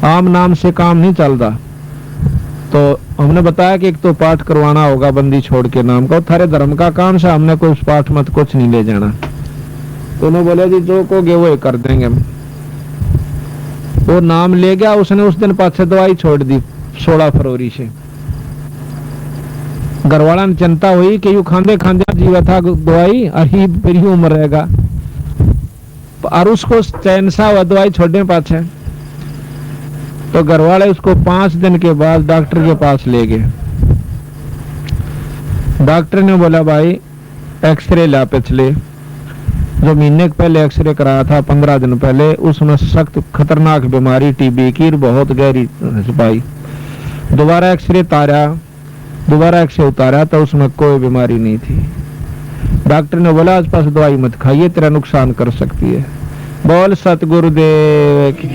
आम नाम से काम नहीं चलता। तो हमने बताया कि एक तो पाठ करवाना होगा बंदी छोड़ के नाम का, थारे धर्म का काम से हमने कोई पाठ मत कुछ नहीं ले जाना। तो उन्होंने बोले जी जो कहोगे वो कर देंगे। वो नाम ले गया, उसने उस दिन पाछे दवाई छोड़ दी 16 फरवरी से। घरवाला ने चिंता हुई कि यू खांदे खांदे जीवा था दवाई और ही फिर ही उम्र रहेगा, और उसको चैन सा हुआ दवाई छोड़ने पाछे। तो घरवाले उसको 5 दिन के बाद डॉक्टर के पास ले गए। डॉक्टर ने बोला भाई एक्सरे ला, पिछले जो महीने पहले एक्सरे कराया था 15 दिन पहले, उसमें सख्त खतरनाक बीमारी टीबी की बहुत गहरी पाई। दोबारा एक्सरे उतारा तो उसमें कोई बीमारी नहीं थी। डॉक्टर ने बोला आज पास दवाई मत खाइए, तेरा नुकसान कर सकती है। बोल सतगुरुदेव की।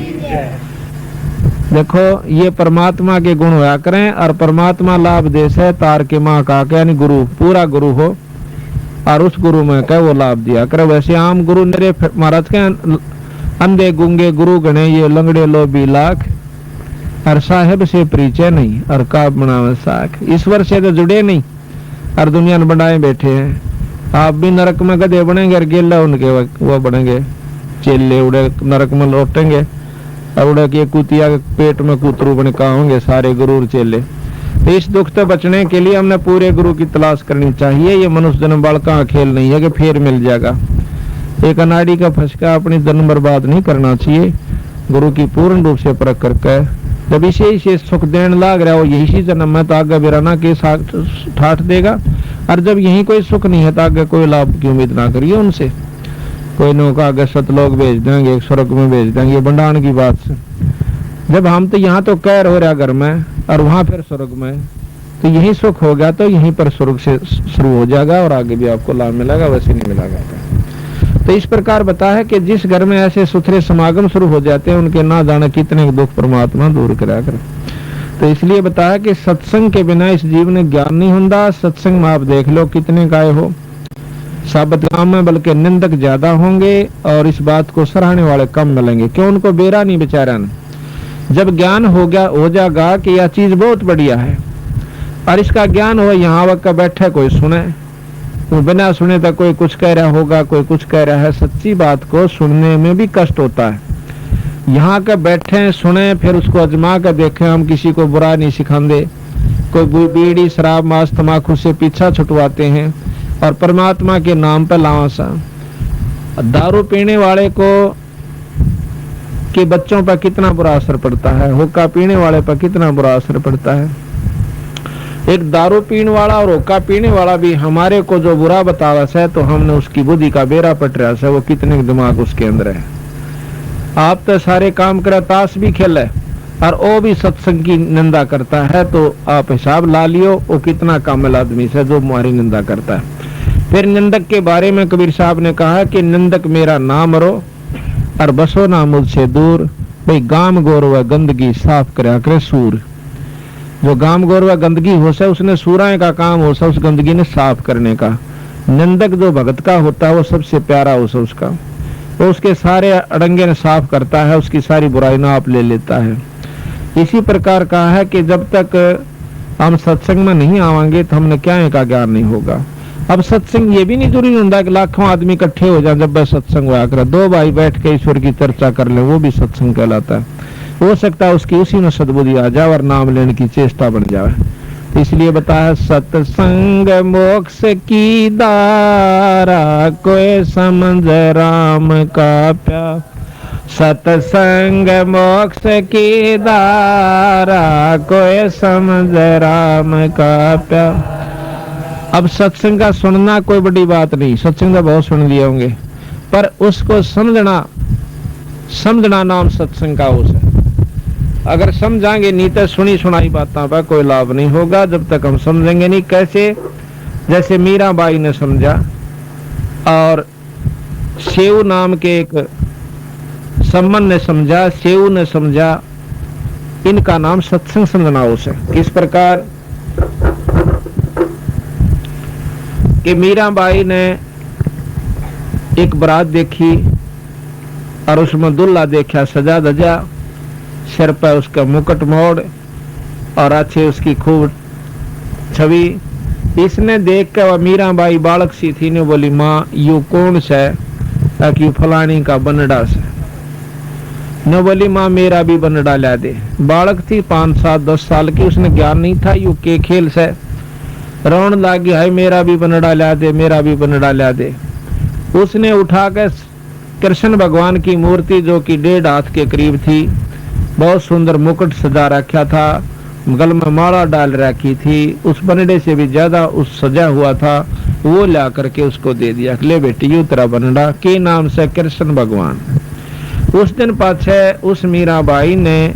देखो ये परमात्मा के गुण होया करें, और परमात्मा लाभ देश है तार के माँ का, यानी गुरु पूरा गुरु हो और उस गुरु में कह वो लाभ दिया करे। वैसे आम गुरु मेरे महाराज के अंधे गुंगे गुरु गणे ये लंगड़े लोभी लाख, और साहेब से परिचय नहीं और का बनावे साख। ईश्वर से तो जुड़े नहीं और दुनिया में बनाए बैठे हैं। आप भी नरक में गधे बनेंगे और गेला उनके वो बनेंगे चेले, उड़े नरक में लौटेंगे और उड़े के कुतिया के पेट में कुतरू बने का होंगे सारे गुरु चेले। तो इस दुख से बचने के लिए हमने पूरे गुरु की तलाश करनी चाहिए। ये मनुष्य जन्म बालका खेल नहीं है कि फिर मिल जाएगा। एक अनाड़ी का फंसका अपनी जन्म बर्बाद नहीं करना चाहिए। गुरु की पूर्ण रूप से परख करके जब इसे सुख देने लाग रहा हो यही जन्म में, तो आगे बिराना के ठाठ देगा। और जब यही कोई सुख नहीं है तो आगे कोई लाभ की उम्मीद ना करिए उनसे। कोई नौका आगे सतलोक भेज देंगे, एक स्वर्ग में भेज देंगे, ये बंडाण की बात से। जब हम तो यहाँ तो कैर हो रहा घर में और वहां फिर स्वर्ग में, तो यही सुख हो गया तो यहीं पर स्वर्ग से शुरू हो जाएगा और आगे भी आपको लाभ मिलेगा, वैसे नहीं मिलेगा। तो इस प्रकार बता है कि जिस घर में ऐसे सुथरे समागम शुरू हो जाते हैं उनके ना जाने कितने दुख परमात्मा दूर करा कर। तो इसलिए बताया कि सत्संग के बिना इस जीवन में ज्ञान नहीं होता। सत्संग में आप देख लो कितने गाय हो साबत गांव में, बल्कि निंदक ज्यादा होंगे और इस बात को सराहने वाले कम मिलेंगे। क्यों? उनको बेरा नहीं बेचारा ने। जब ज्ञान हो जाएगा कि यह चीज बहुत बढ़िया है और इसका ज्ञान हो, यहाँ वक्त बैठे कोई सुने, तो बिना सुने तो कोई कुछ कह रहा होगा, कोई कुछ कह रहा है। सच्ची बात को सुनने में भी कष्ट होता है। यहाँ के बैठे सुने फिर उसको अजमा कर देखें। हम किसी को बुरा नहीं सिखाते, कोई बीड़ी शराब मांस तमाकू से पीछा छुटवाते हैं और परमात्मा के नाम पर लावासा। दारू पीने वाले को के बच्चों पर कितना बुरा असर पड़ता है, हुक्का पीने वाले पर कितना बुरा असर पड़ता है। एक दारू पीने वाला और हुक्का पीने वाला भी हमारे को जो बुरा बतावा है तो हमने उसकी बुद्धि का बेरा पट रहा है, वो कितने दिमाग उसके अंदर है। आप तो सारे काम करे, ताश भी खेले और वो भी सत्संग की निंदा करता है, तो आप हिसाब ला लियो वो कितना कामिल आदमी से जो हमारी निंदा करता है। फिर निंदक के बारे में कबीर साहब ने कहा कि निंदक मेरा नाम रो और बसो ना मुझसे दूर। भाई गाम गोर व गंदगी साफ करा करे सूर। जो गाम गोर व गंदगी हो से उसने सूराए का काम हो सा उस गंदगी ने साफ करने का। निंदक जो भगत का होता है वो सबसे प्यारा हो सा उसका, वो उसके सारे अड़ंगे ने साफ करता है, उसकी सारी बुराई ना आप ले लेता है। इसी प्रकार कहा है कि जब तक हम सत्संग में नहीं आवांगे तो हमने क्या का ज्ञान नहीं होगा। अब सत्संग ये भी नहीं जरूरी होता कि लाखों आदमी इकट्ठे हो जाए। जब सत्संग हुआ कर दो भाई बैठ के ईश्वर की चर्चा कर ले, वो भी सत्संग कहलाता है। हो सकता है उसकी उसी में सद्बुद्धि आ जाए और नाम लेने की चेष्टा बन जाए। इसलिए बताया सत्संग मोक्ष की दारा कोई समझ राम का प्यार। सत्संग मोक्ष की दारा कोई समझ राम का प्यार। अब सत्संग का सुनना कोई बड़ी बात नहीं, सत्संग का बहुत सुन लिए होंगे, पर उसको समझना नाम सत्संग का हो सकता। अगर समझाएंगे नहीं तो सुनी सुनाई बातों पर कोई लाभ नहीं होगा जब तक हम समझेंगे नहीं। कैसे? जैसे मीराबाई ने समझा और सेव नाम के एक सम्मन ने समझा, सेव ने समझा, इनका नाम सत्संग समझना हो सकता। किस प्रकार कि मीराबाई ने एक बारात देखी और उसमें दुल्हा देखा सजा धजा, सिर पर उसका मुकुट मोड़ और अच्छे उसकी खूब छवि। इसने देख कर मीराबाई बालक सी थी ने बोली, माँ यू कौन से? ताकि फलानी का बनड़ा से। न बोली, माँ मेरा भी बनड़ा ला दे। बालक थी 5, 7, 10 साल की, उसने ज्ञान नहीं था यू के खेल से। रोन लागी, है मेरा भी बनड़ा ला दे, मेरा भी बनड़ा ला दे। उसने उठाकर कृष्ण भगवान की मूर्ति जो कि 1.5 हाथ के करीब थी, बहुत सुंदर मुकुट सजा रखा था, गल में माला डाल रखी थी, उस बनड़े से भी ज्यादा उस सजा हुआ था, वो ला करके उसको दे दिया। ले बेटी यू तेरा बनड़ा, के नाम से कृष्ण भगवान। उस दिन पाछे उस मीराबाई ने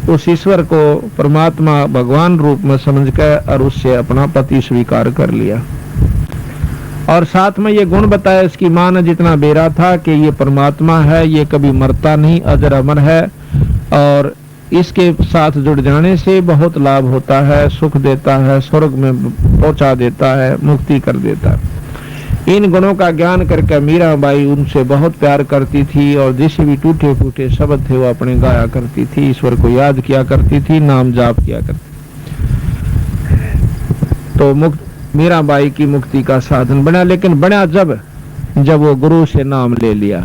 उस ईश्वर को परमात्मा भगवान रूप में समझकर और उससे अपना पति स्वीकार कर लिया। और साथ में ये गुण बताया इसकी माँ ने, जितना बेरा था कि ये परमात्मा है, ये कभी मरता नहीं, अजर अमर है, और इसके साथ जुड़ जाने से बहुत लाभ होता है, सुख देता है, स्वर्ग में पहुंचा देता है, मुक्ति कर देता है। इन गुणों का ज्ञान करके मीराबाई उनसे बहुत प्यार करती थी और जैसे भी टूटे फूटे शब्द थे वो अपने गाया करती थी, ईश्वर को याद किया करती थी, नाम जाप किया करती। तो मीराबाई की मुक्ति का साधन बना, लेकिन बना जब वो गुरु से नाम ले लिया,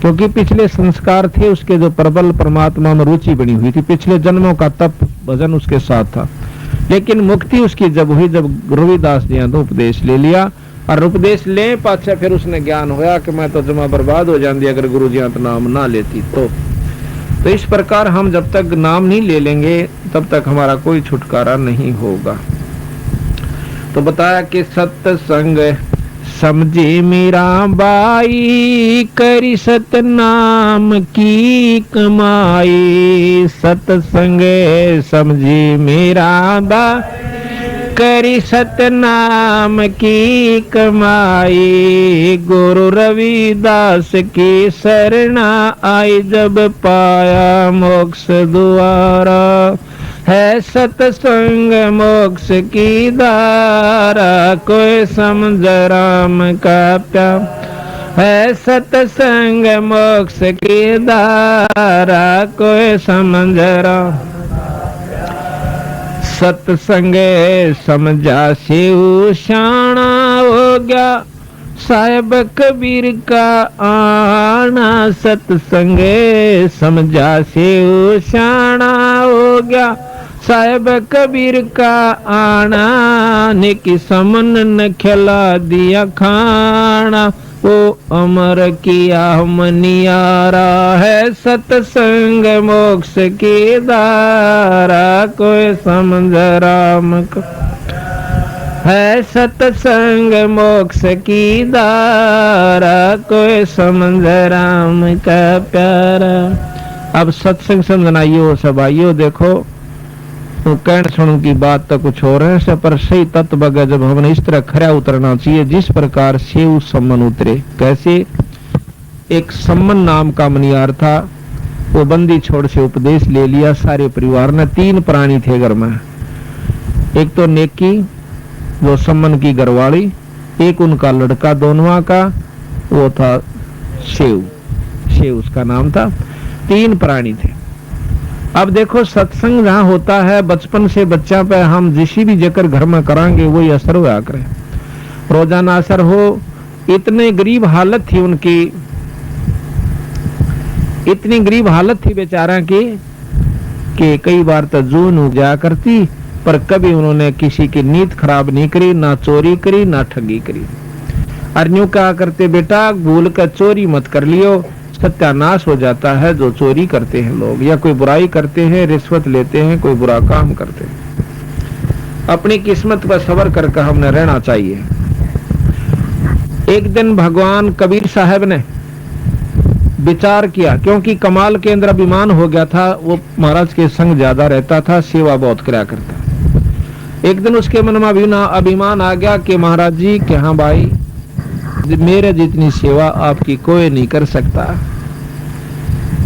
क्योंकि पिछले संस्कार थे उसके जो प्रबल परमात्मा में रुचि बनी हुई थी, पिछले जन्मों का तप भजन उसके साथ था। लेकिन मुक्ति उसकी जब हुई जब रविदास जी ने उपदेश ले लिया, और उपदेश ले पाछे फिर उसने ज्ञान होया कि मैं तो जमा बर्बाद हो जाती अगर गुरु जी तो नाम ना लेती। तो इस प्रकार हम जब तक नाम नहीं ले लेंगे तब तक हमारा कोई छुटकारा नहीं होगा। तो बताया कि सत्संग समझी मीराबाई, करी सतनाम की कमाई। सत्संग समझी मीराबाई, करी सतनाम की कमाई। गुरु रविदास की शरणा आई, जब पाया मोक्ष द्वारा। है सत्संग मोक्ष की धारा, कोई समझ राम का प्यार। है सत्संग मोक्ष की धारा, कोई समझ राम। सत्संग समझा शिव शाना हो गया, साहेब कबीर का आना। सत्संग समझा शिव शाना हो गया, साहेब कबीर का आना। निकी समन न खिला दिया खाना, वो अमर किया मनियारा। है सत्संग मोक्ष की धारा, कोई समझ राम को। है सत्संग मोक्ष की धारा, कोई समझ राम का प्यारा। अब सत्संग समझनाइयो सब आइयो, देखो तो कहने सुन की बात तो कुछ हो रहे है, पर सही तत्व बगे जब हमने इस तरह खरा उतरना चाहिए जिस प्रकार शिव सम्मन उतरे। कैसे? एक सम्मन नाम का मनियार था, वो बंदी छोड़ से उपदेश ले लिया सारे परिवार ने। 3 प्राणी थे घर में, एक तो नेकी वो सम्मन की घरवाली, एक उनका लड़का दोनों का वो था शिव उसका नाम था। 3 प्राणी थे। अब देखो सत्संग जहाँ होता है बचपन से बच्चा पे हम जिस भी जकर घर में करांगे वही असर होया करे, रोजाना असर हो। इतने गरीब हालत थी उनकी, इतनी गरीब हालत थी बेचारा की कि कई बार तो जून उग जाया करती, पर कभी उन्होंने किसी की नीयत खराब नहीं करी, ना चोरी करी ना ठगी करी। और यूं कहा करते बेटा भूल कर चोरी मत कर लियो, सत्यानाश हो जाता है जो चोरी करते हैं लोग, या कोई बुराई करते हैं, रिश्वत लेते हैं, कोई बुरा काम करते हैं। अपनी किस्मत पर सबर करके हमने रहना चाहिए। एक दिन भगवान कबीर साहब ने विचार किया, क्योंकि कमाल के अंदर अभिमान हो गया था, वो महाराज के संग ज्यादा रहता था, सेवा बहुत कराया करता। एक दिन उसके मन में अभिमान आ गया कि महाराज जी कि हाँ भाई मेरे जितनी सेवा आपकी कोई नहीं कर सकता।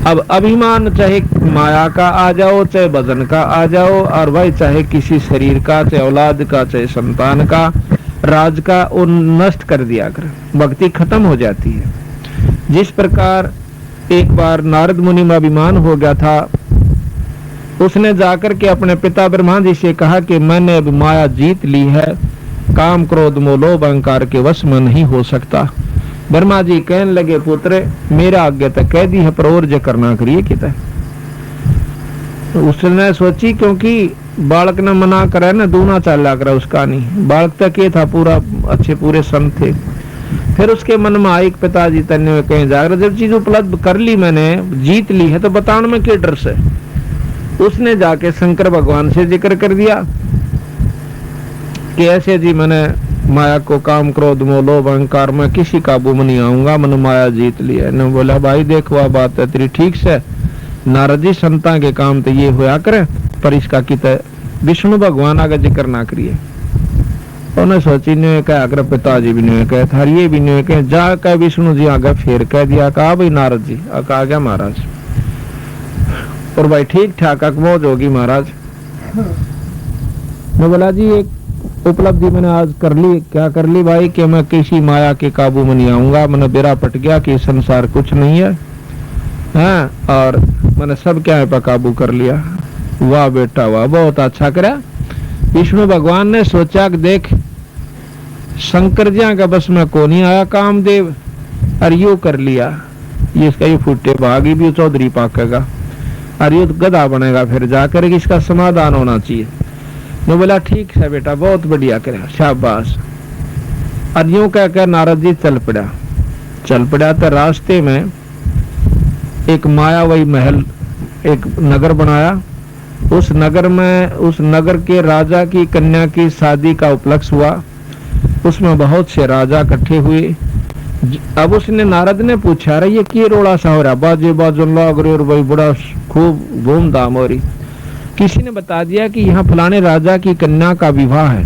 अब अभिमान चाहे माया का आ जाओ, चाहे वजन का आ जाओ, और भाई चाहे किसी शरीर का, चाहे औलाद का, चाहे संतान का, राज का, वो नष्ट कर दिया कर, भक्ति खत्म हो जाती है। जिस प्रकार एक बार नारद मुनि में अभिमान हो गया था उसने जाकर के अपने पिता ब्रह्मा जी से कहा कि मैंने अब माया जीत ली है, काम क्रोध मोह लोभ अहंकार के वश में नहीं हो सकता। ब्रह्मा जी कहने लगे पुत्र मेरा आज्ञा तक कह दी है पर और जो करना करिए कितना। उसने सोची क्योंकि बालक ने मना करे ना दूना चाला करे उसका नहीं, बालक तक ये था पूरा अच्छे पूरे संत थे। फिर उसके मन में आई पिताजी तन्ने कहीं जाकर जब चीज उपलब्ध कर ली मैंने जीत ली है तो बताने में क्या डर से। उसने जाके शंकर भगवान से जिक्र कर दिया कि ऐसे जी मैंने माया को काम क्रोध मोह लोभ अहंकार में किसी काबू में नहीं आऊंगा, मैंने माया जीत ली है। ने बोला भाई देख वह बात है तेरी ठीक से, नारद जी संता के काम तो ये होया करे पर इसका कित विष्णु भगवान आगे जिक्र ना करिए। उन्हें सोची ने कहा अगर पिताजी भी नहीं कहे था ये भी नहीं कहे जा कह विष्णु जी आगे फिर कह दिया कहा भाई नारद जी आ गया महाराज। और भाई ठीक ठाक मौज होगी महाराज। मैं बोला जी एक उपलब्धि मैंने आज कर ली। क्या कर ली भाई कि मैं किसी माया के काबू में नहीं आऊंगा, मैंने बेरा पट गया कि संसार कुछ नहीं है, हाँ, और मैंने सब क्या पर काबू कर लिया। वाह बेटा वाह, बहुत अच्छा करा। विष्णु भगवान ने सोचा कि देख शंकर जी का बस में को नहीं आया कामदेव और यू कर लिया, ये इसका ये फुटे भागी भी चौधरी पाकेगा और ये गधा बनेगा, फिर जाकर इसका समाधान होना चाहिए। मैं बोला ठीक है बेटा बहुत बढ़िया करा शाबाश। और यूं कहकर नारद जी चल पड़ा तो रास्ते में एक मायावी महल एक नगर बनाया। उस नगर के राजा की कन्या की शादी का उपलक्ष्य हुआ। उसमें बहुत से राजा इकट्ठे हुए। अब उसने नारद ने पूछा रहा ये क्या रोड़ा सा हो रहा, बाजे बाजो लग रहे और भाई बड़ा खूब धूमधाम हो रही। किसी ने बता दिया कि यहाँ फलाने राजा की कन्या का विवाह है।